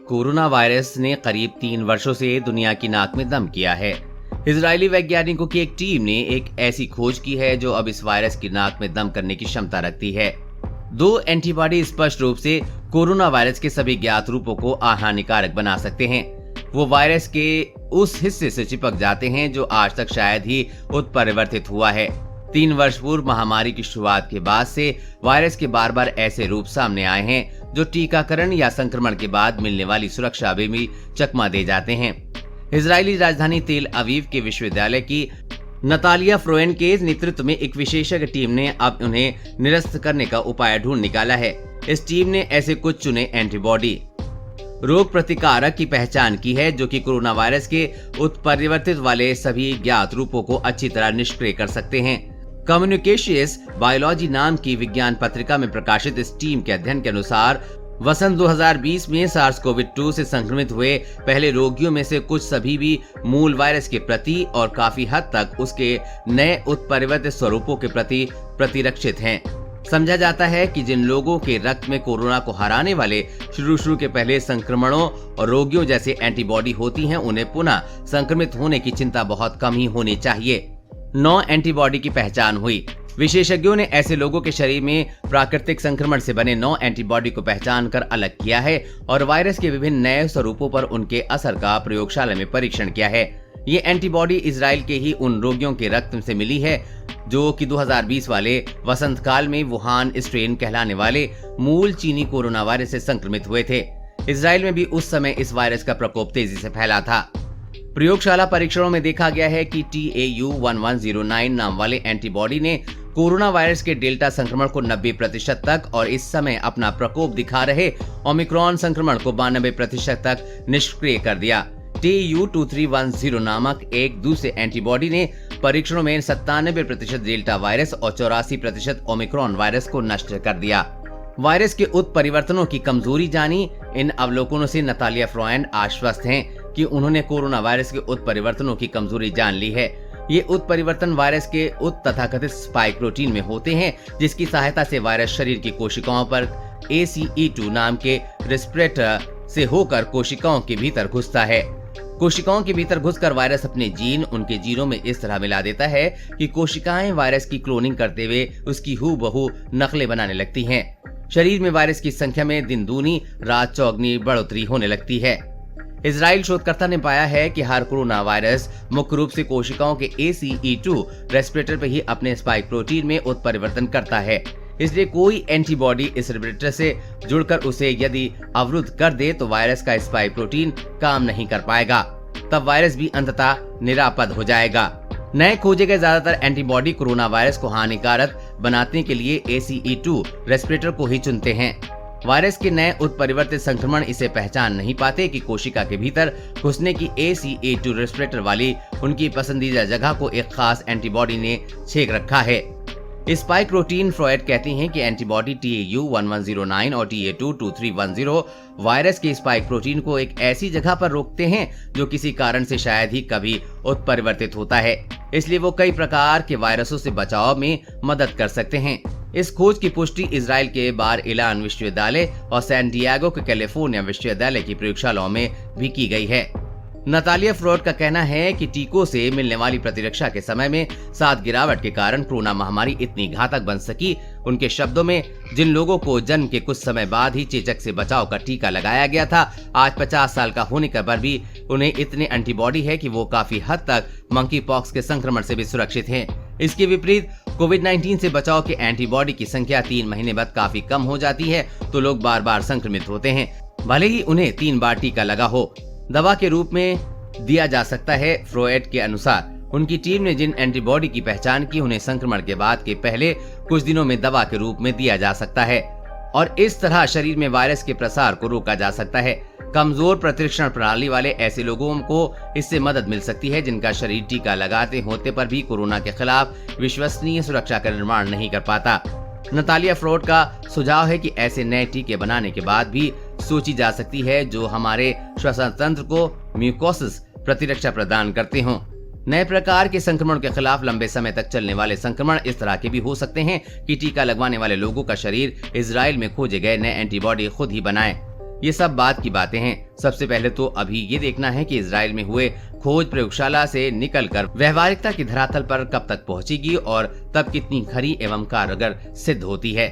Corona virus ने करीब 3 वर्षों से दुनिया की नाक में दम किया है। इजरायली वैज्ञानिकों की एक टीम ने एक ऐसी खोज की है जो अब इस वायरस की नाक में दम करने की क्षमता रखती है। 2 एंटीबॉडी स्पष्ट रूप से कोरोना वायरस के सभी ज्ञात रूपों को हानिकारक बना सकते हैं। वो वायरस के उस हिस्से से चिपक जाते हैं जो आज तक शायद ही उत्परिवर्तित हुआ है। 3 वर्ष पूर्व महामारी की शुरुआत के बाद से वायरस के बार बार ऐसे रूप सामने आए हैं जो टीकाकरण या संक्रमण के बाद मिलने वाली सुरक्षा में भी चकमा दे जाते हैं। इजरायली राजधानी तेल अवीव के विश्वविद्यालय की नतालिया फ्रोएन के नेतृत्व में एक विशेषज्ञ टीम ने अब उन्हें निरस्त करने का उपाय ढूंढ निकाला है। इस टीम ने ऐसे कुछ चुने एंटीबॉडी रोग प्रतिकारक की पहचान की है जो कि कोरोना वायरस के उत्परिवर्तित वाले सभी ज्ञात रूपों को अच्छी तरह निष्क्रिय कर सकते हैं। कम्युनिकेशियस बायोलॉजी नाम की विज्ञान पत्रिका में प्रकाशित इस टीम के अध्ययन के अनुसार वसंत 2020 में SARS-CoV-2 से संक्रमित हुए पहले रोगियों में से कुछ सभी भी मूल वायरस के प्रति और काफी हद तक उसके नए उत्परिवर्तित स्वरूपों के प्रति प्रतिरक्षित हैं। समझा जाता है कि जिन लोगों के रक्त में कोरोना को हराने वाले शुरू के पहले संक्रमणों और रोगियों जैसे एंटीबॉडी होती हैं, उन्हें पुनः संक्रमित होने की चिंता बहुत कम ही होनी चाहिए। 9 एंटीबॉडी की पहचान हुई। विशेषज्ञों ने ऐसे लोगों के शरीर में प्राकृतिक संक्रमण से बने 9 एंटीबॉडी को पहचान कर अलग किया है और वायरस के विभिन्न नए स्वरूपों पर उनके असर का प्रयोगशाला में परीक्षण किया है। ये एंटीबॉडी इजराइल के ही उन रोगियों के रक्त से मिली है जो कि 2020 वाले वसंत काल में वुहान स्ट्रेन कहलाने वाले मूल चीनी कोरोना वायरस से संक्रमित हुए थे। इजराइल में भी उस समय इस वायरस का प्रकोप तेजी से फैला था। प्रयोगशाला परीक्षणों में देखा गया है कि TAU1109 नाम वाले एंटीबॉडी ने कोरोना वायरस के डेल्टा संक्रमण को 90% तक और इस समय अपना प्रकोप दिखा रहे ओमिक्रॉन संक्रमण को 92% तक निष्क्रिय कर दिया। TU2310 नामक एक दूसरे एंटीबॉडी ने परीक्षणों में 97% डेल्टा वायरस और 84% ओमिक्रॉन वायरस को नष्ट कर दिया। वायरस के उत्परिवर्तनों की कमजोरी जानी। इन अवलोकनों से नतालिया फ्रोएन आश्वस्त हैं कि उन्होंने कोरोना वायरस के उत्परिवर्तनों की कमजोरी जान ली है। ये उत्परिवर्तन वायरस के तथाकथित स्पाइक प्रोटीन में होते हैं जिसकी सहायता से वायरस शरीर की कोशिकाओं पर ACE2 नाम के रेस्पिरेटर से होकर कोशिकाओं के भीतर घुसता है। कोशिकाओं के भीतर घुसकर वायरस अपने जीन उनके जीनों में इस तरह मिला देता है कि कोशिकाएं वायरस की क्लोनिंग करते हुए उसकी हूबहू नकलें बनाने लगती हैं। शरीर में वायरस की संख्या में दिन दूनी रात चौगनी बढ़ोतरी होने लगती है। इजराइल शोधकर्ता ने पाया है कि हर कोरोना वायरस मुख्य रूप से कोशिकाओं के ACE2 रेस्पिरेटर पर ही अपने स्पाइक प्रोटीन में उत्परिवर्तन करता है। इसलिए कोई एंटीबॉडी इस रेस्पिरेटर से जुड़कर उसे यदि अवरुद्ध कर दे तो वायरस का स्पाइक प्रोटीन काम नहीं कर पाएगा। तब वायरस भी अंततः निरापद हो जाएगा। नए खोजे गए ज्यादातर एंटीबॉडी कोरोना वायरस को हानिकारक बनाने के लिए ACE2 रेस्पिरेटर को ही चुनते हैं। वायरस के नए उत्परिवर्तित संक्रमण इसे पहचान नहीं पाते कि कोशिका के भीतर घुसने की ACE2 रेस्पिरेटर वाली उनकी पसंदीदा जगह को एक खास एंटीबॉडी ने छेक रखा है। स्पाइक प्रोटीन फ्रॉयड कहती हैं कि एंटीबॉडी TAU1109 और TAU2310 वायरस के स्पाइक प्रोटीन को एक ऐसी जगह पर रोकते हैं जो किसी कारण से शायद ही कभी उत्परिवर्तित होता है। इसलिए वो कई प्रकार के वायरसों से बचाव में मदद कर सकते हैं। इस खोज की पुष्टि इजराइल के बार इलान विश्वविद्यालय और सैन डिएगो के कैलिफोर्निया विश्वविद्यालय की प्रयोगशालाओं में भी की गई है। नतालिया फ्रोएन का कहना है कि टीकों से मिलने वाली प्रतिरक्षा के समय में 7 गिरावट के कारण कोरोना महामारी इतनी घातक बन सकी। उनके शब्दों में, जिन लोगों को जन्म के कुछ समय बाद ही चेचक से बचाव का टीका लगाया गया था, आज 50 साल का होने के बाद भी उन्हें इतने एंटीबॉडी है कि वो काफी हद तक मंकी पॉक्स के संक्रमण से भी सुरक्षित हैं। इसके विपरीत कोविड-19 से बचाव के एंटीबॉडी की संख्या 3 महीने बाद काफी कम हो जाती है तो लोग बार बार संक्रमित होते हैं, भले ही उन्हें 3 बार टीका लगा हो। दवा के रूप में दिया जा सकता है। फ्रोएड के अनुसार उनकी टीम ने जिन एंटीबॉडी की पहचान की उन्हें संक्रमण के बाद के पहले कुछ दिनों में दवा के रूप में दिया जा सकता है और इस तरह शरीर में वायरस के प्रसार को रोका जा सकता है। कमजोर प्रतिरक्षण प्रणाली वाले ऐसे लोगों को इससे मदद मिल सकती है जिनका शरीर टीका लगाते होते पर भी कोरोना के खिलाफ विश्वसनीय सुरक्षा का निर्माण नहीं कर पाता। नतालिया फ्रोएन का सुझाव है कि ऐसे नए टीके बनाने के बाद भी सोची जा सकती है जो हमारे श्वसन तंत्र को म्यूकोसिस प्रतिरक्षा प्रदान करते हों। नए प्रकार के संक्रमण के खिलाफ लंबे समय तक चलने वाले संक्रमण इस तरह के भी हो सकते हैं कि टीका लगवाने वाले लोगों का शरीर इजराइल में खोजे गए नए एंटीबॉडी खुद ही बनाए। ये सब बात की बातें हैं। सबसे पहले तो अभी ये देखना है कि इजराइल में हुए खोज प्रयोगशाला से निकलकर व्यवहारिकता की धरातल पर कब तक पहुंचेगी और तब कितनी खरी एवं कारगर सिद्ध होती है।